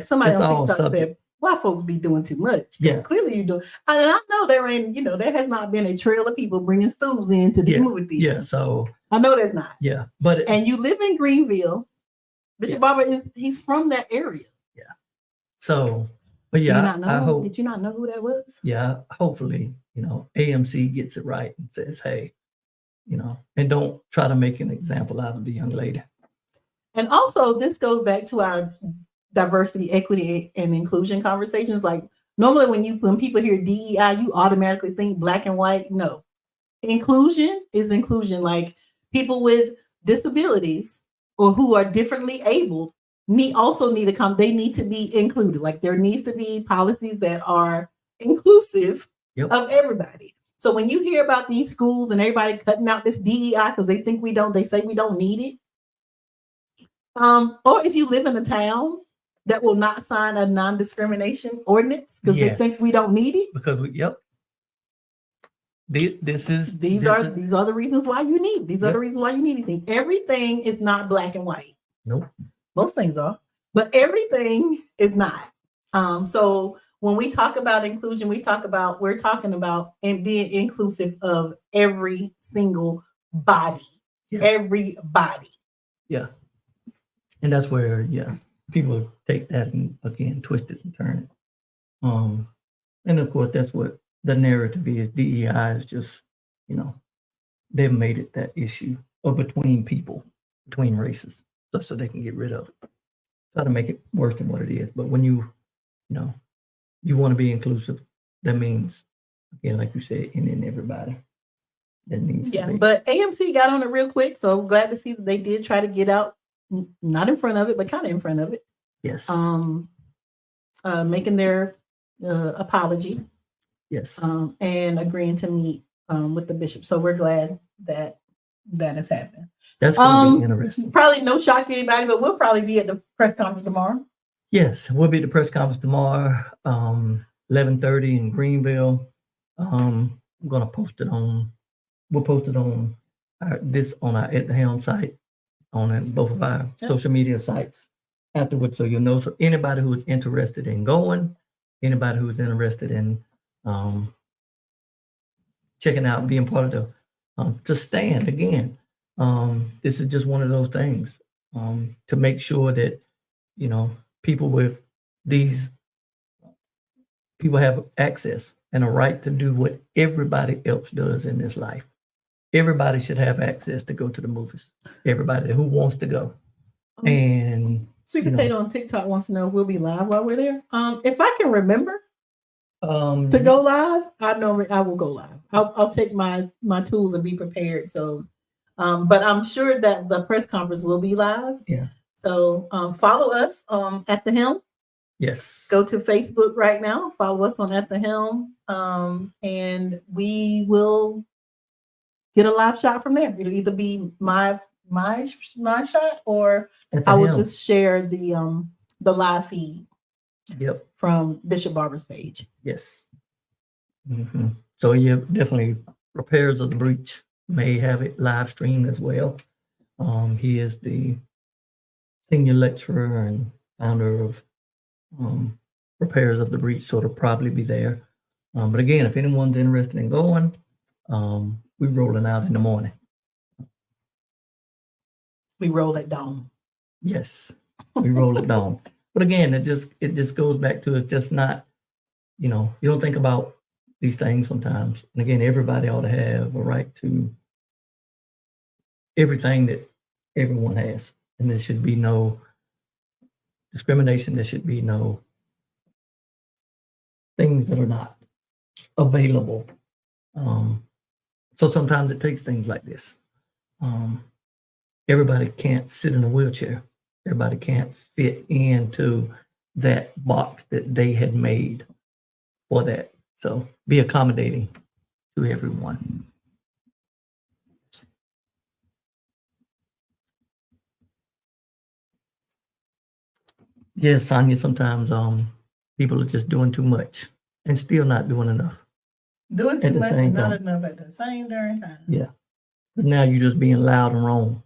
somebody that's on TikTok said, why folks be doing too much? Yeah. Clearly you do. And I know there has not been a trail of people bringing stools into the movie theater. Yeah, so. I know there's not. Yeah, and you live in Greenville. Bishop Barber he's from that area. Yeah. So, but yeah, I hope. Did you not know who that was? Yeah, hopefully, AMC gets it right and says, hey, and don't try to make an example out of the young lady. And also, this goes back to our diversity, equity, and inclusion conversations. Like normally when people hear DEI, you automatically think black and white. No. Inclusion is inclusion. Like people with disabilities or who are differently abled need to come. They need to be included. Like there needs to be policies that are inclusive of everybody. So when you hear about these schools and everybody cutting out this DEI because they think they say we don't need it. Or if you live in a town that will not sign a non-discrimination ordinance because they think we don't need it. Because these are the reasons why you need. These are the reasons why you need anything. Everything is not black and white. Nope. Most things are, but everything is not. So when we talk about inclusion, we're talking about and being inclusive of every single body, Yeah. everybody. Yeah. And that's where, people take that and again twist it and turn it. And of course, that's what the narrative is. DEI is just, they've made it that issue of between people, between races, so they can get rid of it. Try to make it worse than what it is. But when you want to be inclusive, that means, again, like you said, in everybody. That needs to be. But AMC got on it real quick, so I'm glad to see that they did try to get out, not in front of it, but kind of in front of it. Yes. Making their apology. Yes. And agreeing to meet with the bishop. So we're glad that has happened. That's going to be interesting. Probably no shock to anybody, but we'll probably be at the press conference tomorrow. Yes, we'll be at the press conference tomorrow, 11:30 in Greenville. I'm going to post it on. We'll post it on on our At the Helm site, on both of our social media sites afterwards, so you'll know. So anybody who is interested in going, anybody who is interested in checking out, being part of to stand again. This is just one of those things to make sure that people with these people have access and a right to do what everybody else does in this life. Everybody should have access to go to the movies. Everybody who wants to go. And Sweet Potato on TikTok wants to know if we'll be live while we're there. If I can remember to go live, I know I will go live. I'll take my tools and be prepared. So, but I'm sure that the press conference will be live. Yeah. So follow us at the Helm. Yes. Go to Facebook right now. Follow us on At the Helm, and we will get a live shot from there. It'll either be my shot, or I will just share the live feed. Yep. From Bishop Barber's page. Yes. Mm-hmm. So definitely Repairs of the Breach may have it live streamed as well. He is the senior lecturer and founder of Repairs of the Breach, so it'll probably be there. But again, if anyone's interested in going, we're rolling out in the morning. We roll it down. Yes, we roll it down. But again, it just goes back to, it's just not, you don't think about these things sometimes. And again, everybody ought to have a right to everything that everyone has. And there should be no discrimination. There should be no things that are not available. So sometimes it takes things like this. Everybody can't sit in a wheelchair. Everybody can't fit into that box that they had made for that. So be accommodating to everyone. Yeah, Sonia, sometimes people are just doing too much and still not doing enough. Doing too much and not enough at the same darn time. Yeah. But now you're just being loud and wrong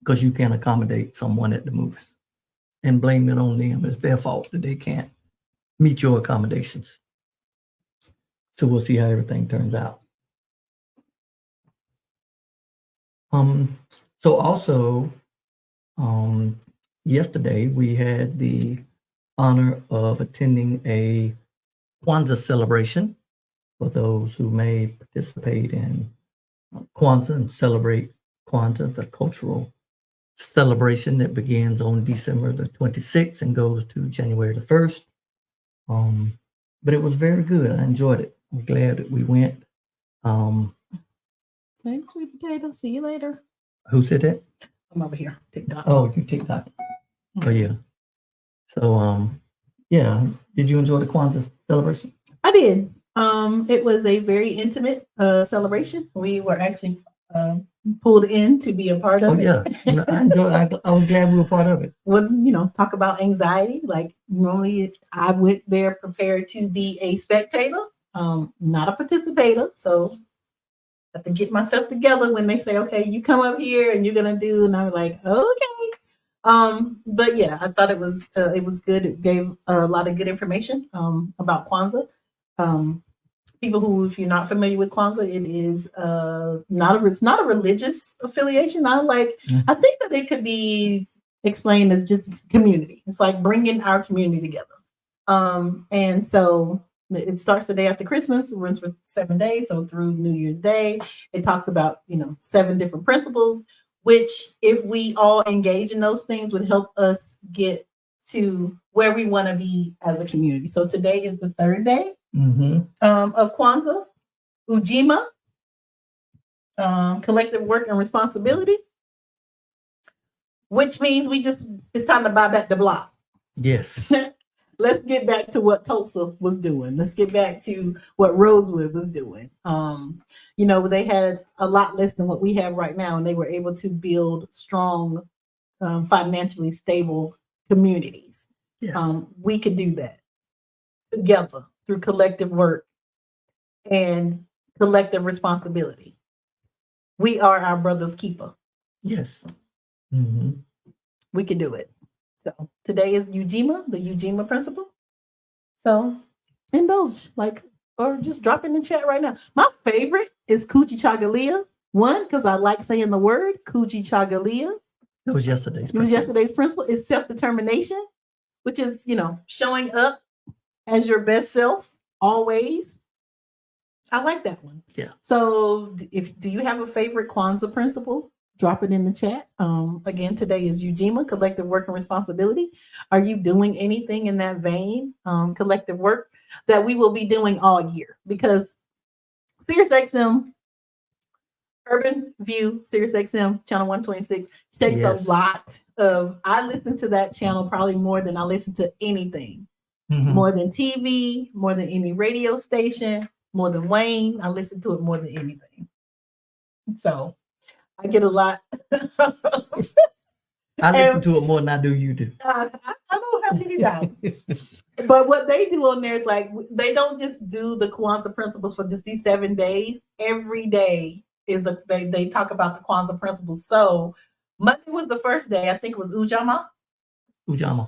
because you can't accommodate someone at the movies and blame it on them. It's their fault that they can't meet your accommodations. So we'll see how everything turns out. So also, yesterday we had the honor of attending a Kwanzaa celebration for those who may participate in Kwanzaa and celebrate Kwanzaa, the cultural celebration that begins on December the 26th and goes to January the 1st. But it was very good. I enjoyed it. I'm glad that we went. Thanks, Sweet Potato. See you later. Who said that? I'm over here. TikTok. Oh, you TikTok. Oh, yeah. So, yeah. Did you enjoy the Kwanzaa celebration? I did. It was a very intimate celebration. We were actually pulled in to be a part of it. Yeah. I enjoyed it. I was glad we were part of it. Well, talk about anxiety. Like normally I went there prepared to be a spectator, not a participator. So I have to get myself together when they say, okay, you come up here and you're going to do. And I'm like, okay. But yeah, I thought it was good. It gave a lot of good information about Kwanzaa. People who, if you're not familiar with Kwanzaa, it is it's not a religious affiliation. I think that it could be explained as just community. It's like bringing our community together. And so it starts the day after Christmas, it runs for 7 days, so through New Year's Day. It talks about 7 different principles, which, if we all engage in those things, would help us get to where we want to be as a community. So today is the 3rd day of Kwanzaa, Ujima, collective work and responsibility, which means it's time to buy back the block. Yes. Let's get back to what Tulsa was doing. Let's get back to what Rosewood was doing. They had a lot less than what we have right now, and they were able to build strong, financially stable communities. Yes. We could do that together through collective work and collective responsibility. We are our brother's keeper. Yes. Mm-hmm. We can do it. So today is Ujima, the Ujima principle. So indulge, or just drop in the chat right now. My favorite is Kujichagulia. One, because I like saying the word Kujichagulia. It was yesterday's. It was yesterday's principle. It's self-determination, which is, showing up as your best self always. I like that one. Yeah. So do you have a favorite Kwanzaa principle? Drop it in the chat. Again, today is Ujima, collective work and responsibility. Are you doing anything in that vein, collective work, that we will be doing all year? Because SiriusXM, Urban View, SiriusXM, channel 126, takes a lot of, I listen to that channel probably more than I listen to anything. More than TV, more than any radio station, more than Wayne. I listen to it more than anything. So I get a lot. I listen to it more than I do you do. I don't have any doubt. But what they do on there is they don't just do the Kwanzaa principles for just these 7 days. Every day they talk about the Kwanzaa principles. So Monday was the first day. I think it was Ujama.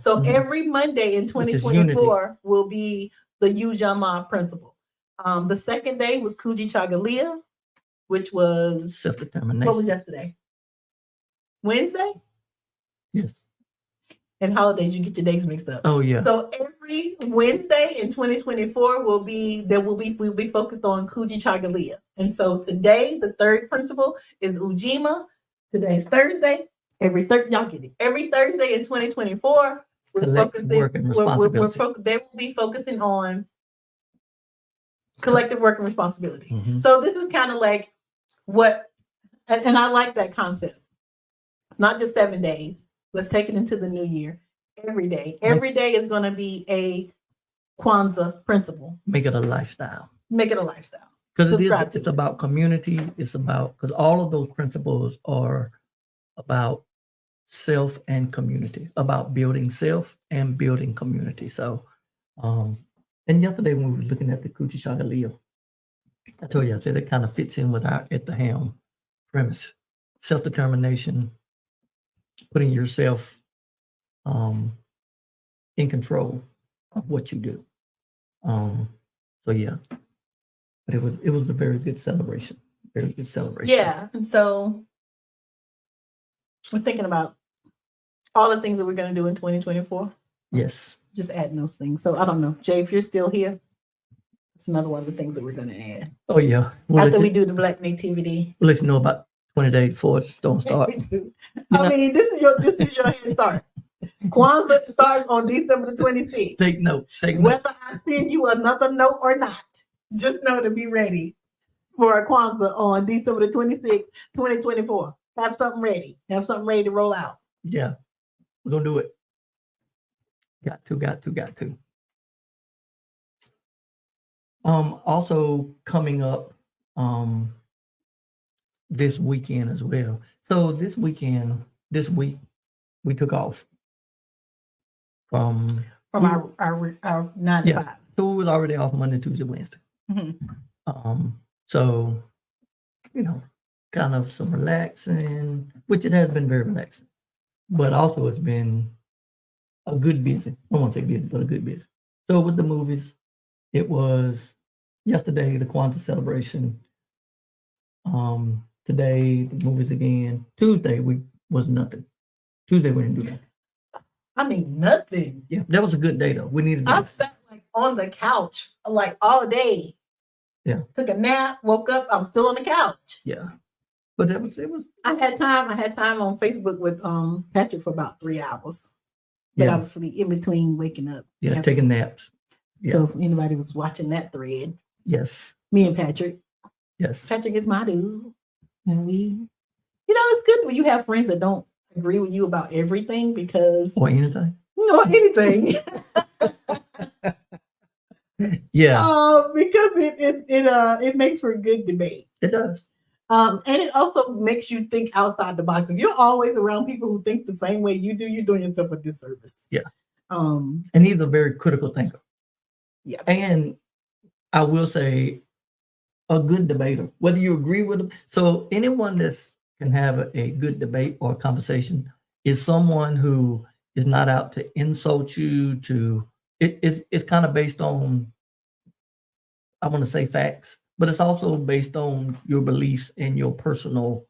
So every Monday in 2024 will be the Ujama principle. The second day was Kujichagulia, which was self-determination. What was yesterday? Wednesday? Yes. And holidays, you get your days mixed up. Oh yeah. So every Wednesday in 2024 we'll be focused on Kujichagulia. And so today, the 3rd principle is Ujima. Today's Thursday. Every y'all get it. Every Thursday in 2024, work and responsibility. They will be focusing on collective work and responsibility. So this is kind of like and I like that concept. It's not just 7 days. Let's take it into the new year. Every day is going to be a Kwanzaa principle. Make it a lifestyle. Because it's about community. It's about, because all of those principles are about self and community, about building self and building community. So, and yesterday when we were looking at the Kujichagulia, I told you, I said it kind of fits in with our at the Helm premise: self-determination, putting yourself in control of what you do. So yeah, but it was a very good celebration. Yeah, and so we're thinking about all the things that we're going to do in 2024. Yes. Just adding those things. So I don't know, Jay, if you're still here, it's another one of the things that we're going to add. Oh yeah. After we do the Black Nativity. We'll let you know about 20 days before it don't start. I mean, this is your head start. Kwanzaa starts on December the 26th. Take notes. Whether I send you another note or not, just know to be ready for a Kwanzaa on December the 26th, 2024. Have something ready. To roll out. Yeah, we're gonna do it. Got to. Also coming up this weekend as well. So this week we took off from our 9 to 5. So we was already off Monday, Tuesday, Wednesday. So kind of some relaxing, which it has been very relaxing. but also it's been a good busy. I don't want to say busy, but a good busy. So with the movies, it was yesterday the Kwanzaa celebration. Today the movies again. Tuesday we was nothing. Tuesday we didn't do nothing. I mean, nothing. Yeah, that was a good day though. We needed I that. sat like on the couch like all day. Yeah. Took a nap, woke up, I was still on the couch. Yeah. But that was it was I had time on Facebook with Patrick for about 3 hours. But yeah. I was asleep in between waking up. Yeah, taking naps. Yeah. So if anybody was watching that thread, yes. me and Patrick. Yes. Patrick is my dude. And it's good when you have friends that don't agree with you about everything because or anything. No, anything. Yeah. Because it makes for a good debate. It does. And it also makes you think outside the box. If you're always around people who think the same way you do, you're doing yourself a disservice. Yeah. And he's a very critical thinker. Yeah. And I will say a good debater, whether you agree with him. So anyone that can have a good debate or a conversation is someone who is not out to insult you. It's kind of based on, I want to say facts, but it's also based on your beliefs and your personal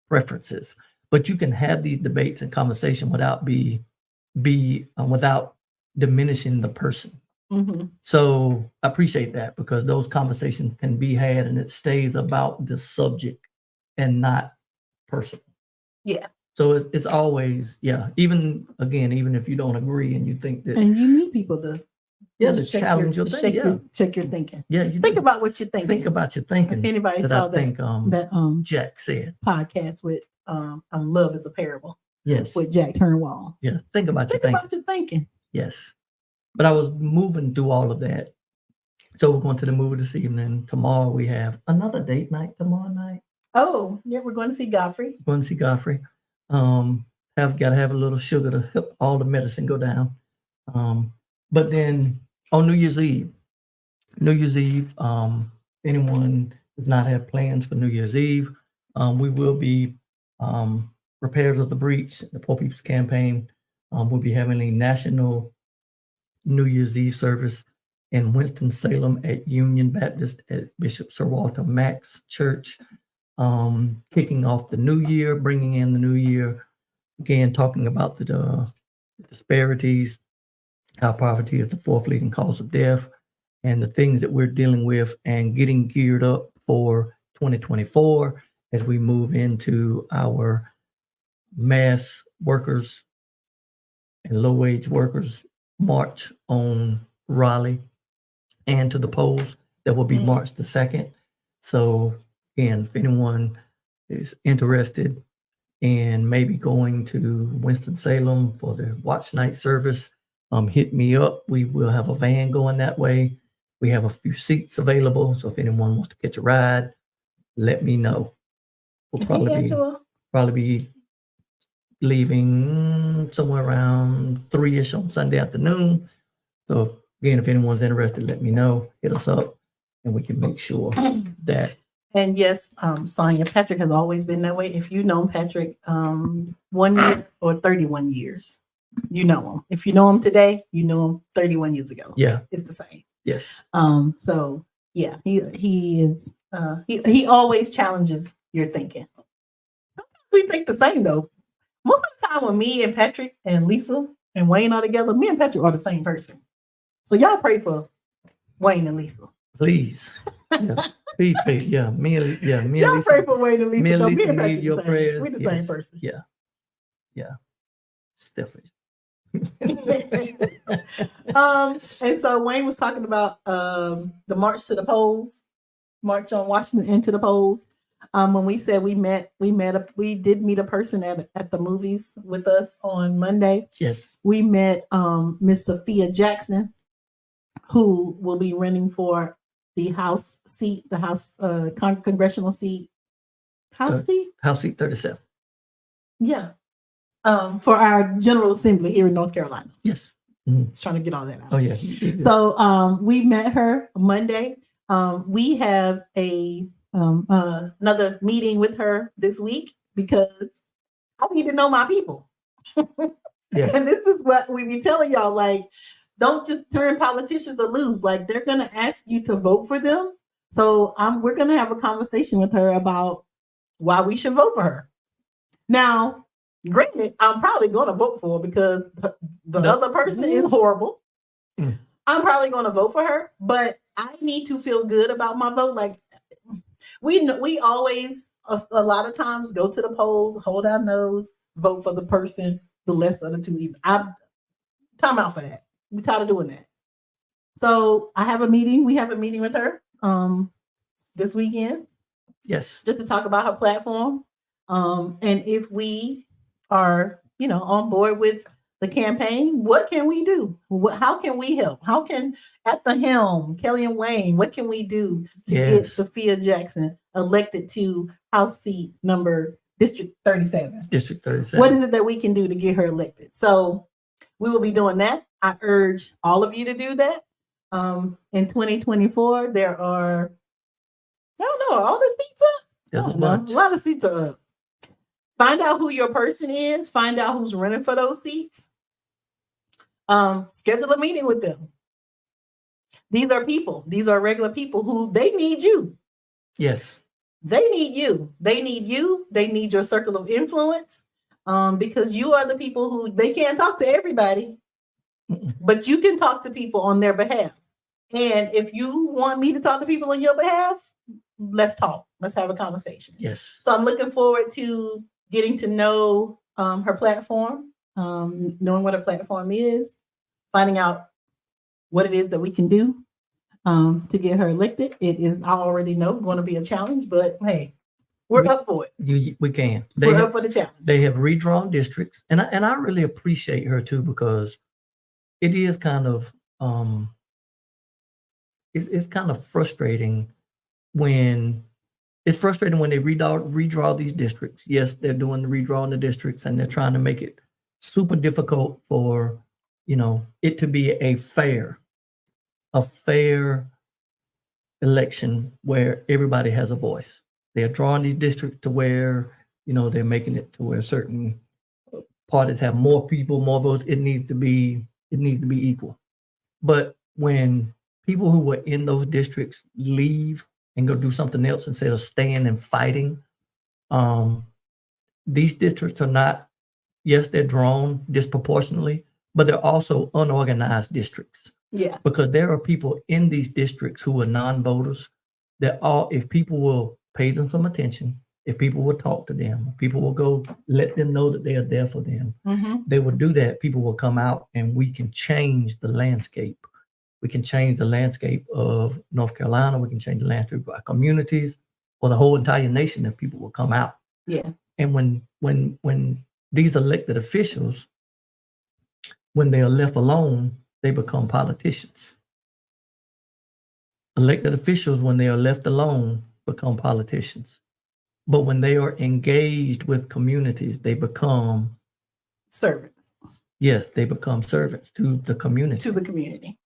preferences. But you can have these debates and conversation without without diminishing the person. Mm-hmm. So I appreciate that because those conversations can be had and it stays about the subject and not personal. Yeah. So it's always, even if you don't agree and you think that. And you need people to challenge your thinking. Check your thinking. Yeah. You think about what you're thinking. Think about your thinking. If anybody saw that Jack said podcast with Love is a Parable. Yes. With Jack Turnwall. Yeah. Think about your thinking. Yes. But I was moving through all of that. So we're going to the movie this evening. Tomorrow we have another date night tomorrow night. Oh, yeah, we're going to see Godfrey. Going to see Godfrey. Got to have a little sugar to help all the medicine go down. But then on New Year's Eve, anyone does not have plans for New Year's Eve, we will be Repairs of the Breach, the Poor People's Campaign. We'll be having a national New Year's Eve service in Winston-Salem at Union Baptist at Bishop Sir Walter Mack's Church, kicking off the new year, bringing in the new year, again, talking about the disparities, how poverty is the fourth leading cause of death, and the things that we're dealing with and getting geared up for 2024 as we move into our mass workers and low-wage workers march on Raleigh and to the polls that will be March the 2nd. So again, if anyone is interested in maybe going to Winston-Salem for the watch night service, hit me up. We will have a van going that way. We have a few seats available. So if anyone wants to catch a ride, let me know. We'll probably be leaving somewhere around 3-ish on Sunday afternoon. So again, if anyone's interested, let me know. Hit us up and we can make sure that. And yes, Sonia, Patrick has always been that way. If you know Patrick 1 year or 31 years, you know him. If you know him today, you know him 31 years ago. Yeah. It's the same. Yes. So yeah, he is he always challenges your thinking. Sometimes we think the same though. Most of the time when me and Patrick and Lisa and Wayne are together, me and Patrick are the same person. So y'all pray for Wayne and Lisa. Please. Yeah. Please. Yeah. Me and y'all Lisa. Pray for Wayne and Lisa. Me and Lisa and need your prayers. We're the same person. Yeah. Yeah. Definitely. And so Wayne was talking about the march to the polls, march on Washington into the polls. When we said we did meet a person at the movies with us on Monday. Yes. We met Miss Sophia Jackson, who will be running for the House seat, the House congressional seat. House seat 37. Yeah. For our General Assembly here in North Carolina. Yes. Mm-hmm. Just trying to get all that out. Oh, yeah. So we met her Monday. We have another meeting with her this week because I need to know my people. Yeah. And this is what we be telling y'all, like, don't just turn politicians loose. Like, they're gonna ask you to vote for them. So we're gonna have a conversation with her about why we should vote for her. Now, granted, I'm probably gonna vote for her because the other person is horrible. Mm. I'm probably gonna vote for her, but I need to feel good about my vote. Like, we always a lot of times go to the polls, hold our nose, vote for the person, the lesser of the two evils. I'm time out for that. We're tired of doing that. So I have a meeting. We have a meeting with her this weekend. Yes. Just to talk about her platform. And if we are, on board with the campaign, what can we do? How can we help? How can at the Helm, Kelli and Wayne, what can we do to get Sophia Jackson elected to House seat number District 37? District 37. What is it that we can do to get her elected? So we will be doing that. I urge all of you to do that. In 2024, there are, I don't know, all the seats up? There's A lot of seats are up. Find out who your person is. Find out who's running for those seats. Schedule a meeting with them. These are people. These are regular people who they need you. Yes. They need you. They need you. They need your circle of influence. Because you are the people who they can't talk to everybody, but you can talk to people on their behalf. And if you want me to talk to people on your behalf, let's talk. Let's have a conversation. Yes. So I'm looking forward to getting to know her platform, knowing what her platform is, finding out what it is that we can do to get her elected. It is, I already know, going to be a challenge, but hey, we're up for it. We can. We're up for the challenge. They have redrawn districts, and I really appreciate her too, because it is kind of it's kind of frustrating when they redraw these districts. Yes, they're doing the redrawing the districts, and they're trying to make it super difficult for it to be a fair election where everybody has a voice. They're drawing these districts to where they're making it to where certain parties have more people, more votes. It needs to be equal. But when people who were in those districts leave and go do something else instead of staying and fighting, these districts are not, yes, they're drawn disproportionately, but they're also unorganized districts. Yeah. Because there are people in these districts who are non-voters that if people will pay them some attention, if people will talk to them, people will go let them know that they are there for them. Mm-hmm. They will do that. People will come out, and we can change the landscape. We can change the landscape of North Carolina. We can change the landscape of our communities or the whole entire nation if people will come out. Yeah. And when these elected officials, when they are left alone, they become politicians. Elected officials, when they are left alone, become politicians. But when they are engaged with communities, they become servants. Yes, they become servants to the community.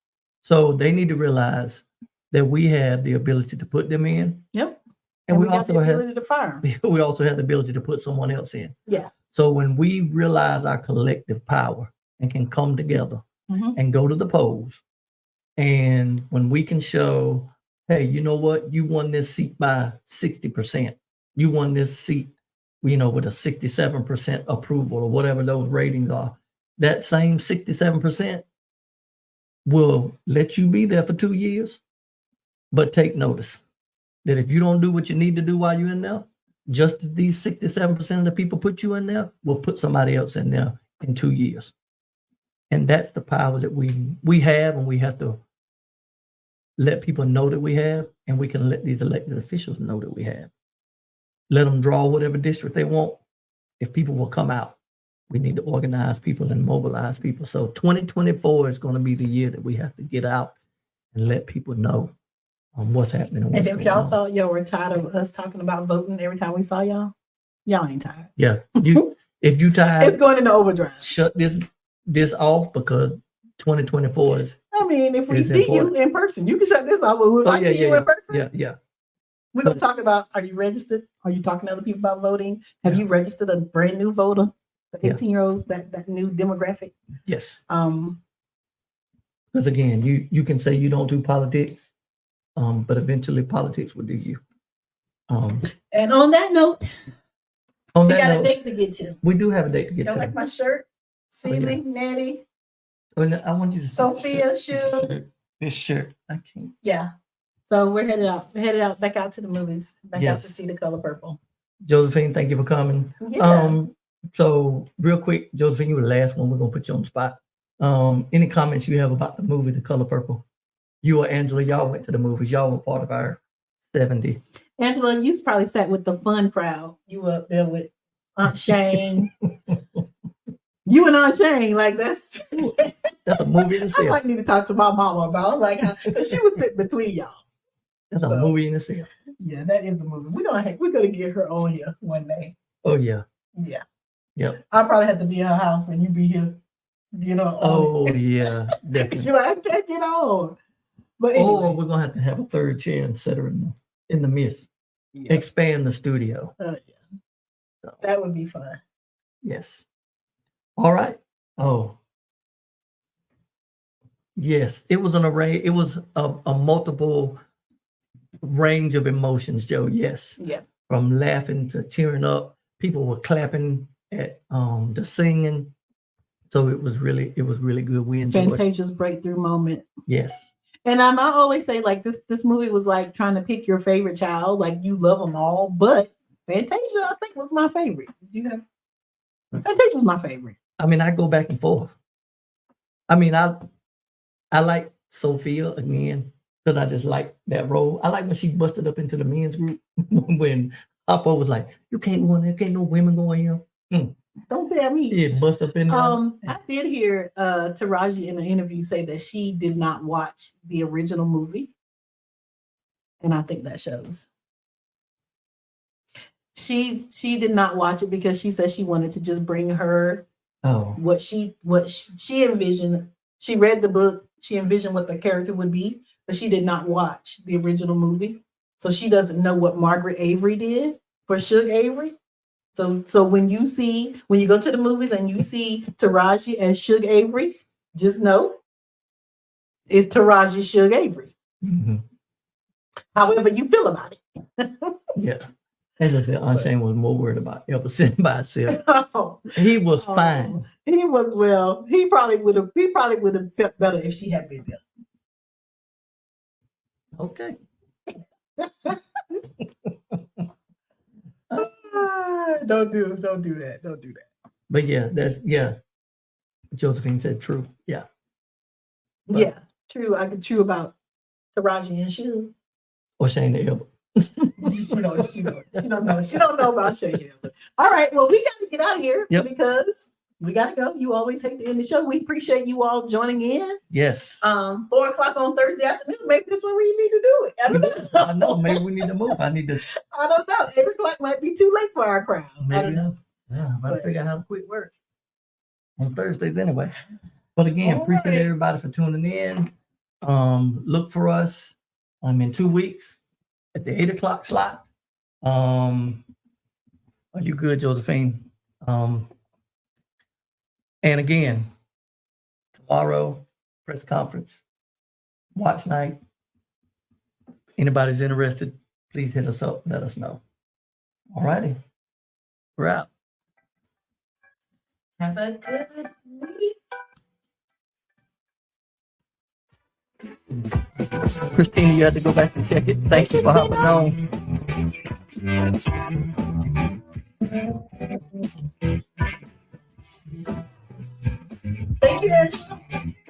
So they need to realize that we have the ability to put them in. Yep. And we got also the ability to fire them. We also have the ability to put someone else in. Yeah. So when we realize our collective power and can come together and go to the polls, and when we can show, hey, you know what? You won this seat by 60%. You won this seat, with a 67% approval or whatever those ratings are. That same 67% will let you be there for 2 years, but take notice that if you don't do what you need to do while you're in there, just as these 67% of the people put you in there, will put somebody else in there in 2 years. And that's the power that we have, and we have to let people know that we have, and we can let these elected officials know that we have. Let them draw whatever district they want. If people will come out, we need to organize people and mobilize people. So 2024 is going to be the year that we have to get out and let people know what's happening. And if y'all thought y'all were tired of us talking about voting every time we saw y'all ain't tired. Yeah. If you tired, it's going into overdrive. Shut this off, because 2024 is. I mean, if we see you in person, you can shut this off. But if I see you in person, yeah. We're going to talk about, are you registered? Are you talking to other people about voting? Have you registered a brand new voter? the Yeah. 18-year-olds, that new demographic. Yes. Um, Because again, you can say you don't do politics, but eventually politics will do you. and on that note, On we that got a note, date to get to. we do have a date to get Y'all to. like my shirt? Oh, yeah. Celie, Natty, And I want you to see Sophia, shoe. this shirt. I can't. Yeah. So we're headed out. We're headed out back out to the movies. Back out to Yes. see The Color Purple. Josephine, thank you for coming. Yeah. So real quick, Josephine, you were the last one. We're gonna put you on the spot. Any comments you have about the movie The Color Purple? You or Angela, y'all went to the movies. Y'all were part of our 70. Angela, you probably sat with the fun crowd. You were up there with Aunt Shane. You and Aunt Shane, like that's That's a movie in I itself. might need to talk to my mama about like how she was sitting between y'all. That's a movie in itself. Yeah, that is a movie. We're gonna get her on here one day. Oh yeah. Yeah. Yep. I'll probably have to be at her house and you be here. You know. Oh yeah, definitely. She's like, I can't get on. But anyway. Or we're gonna have a third chair and set her in the midst. Yeah. Expand the studio. Yeah. So, that would be fun. Yes. All right. Oh. Yes, it was an array. It was a multiple range of emotions, Joe. Yes. Yeah. From laughing to tearing up. People were clapping at the singing. So it was really good. We enjoyed it. Fantasia's breakthrough moment. Yes. And I always say like this movie was like trying to pick your favorite child, like you love them all, but Fantasia I think was my favorite. Did you know? Fantasia was my favorite. I mean, I go back and forth. I mean, I like Sophia again because I just like that role. I like when she busted up into the men's group when Papa was like, "You can't go in there. Can't no women go in here." Don't tell me. Yeah, bust up in there. I did hear Taraji in an interview say that she did not watch the original movie, and I think that shows. She did not watch it because she said she wanted to just bring her what she envisioned. She read the book. She envisioned what the character would be, but she did not watch the original movie, so she doesn't know what Margaret Avery did for Suge Avery. So when you go to the movies and you see Taraji as Suge Avery, just know it's Taraji Suge Avery. Mm-hmm. However you feel about it. Yeah. As I said, Aunt Shane was more worried about Elba sitting by herself. He was fine. He was well. He probably would have felt better if she had been there. Okay. Don't do that. Don't do that. But yeah, Josephine said true. Yeah. But, yeah, true. I could true about Taraji and Suge. Or Shane the Elba. She don't know. She don't know about Shane. All right. Well, we got to get out of here because we got to go. You always hate to end the show. We appreciate you all joining in. Yes. 4:00 on Thursday afternoon. Maybe this one we need to do it. I don't know. I know. Maybe we need to move. I don't know. 8 o'clock might be too late for our crowd. Maybe. I don't know. Yeah, I gotta figure out how to quit work on Thursdays anyway. But again, appreciate everybody for tuning in. Look for us. In 2 weeks at the 8 o'clock slot. Are you good, Josephine? And again, tomorrow, press conference, watch night. Anybody's interested, please hit us up. Let us know. All righty. We're out. Have a good week. Christina, you had to go back and check it. Thank you for hopping on. Thank you, Angela.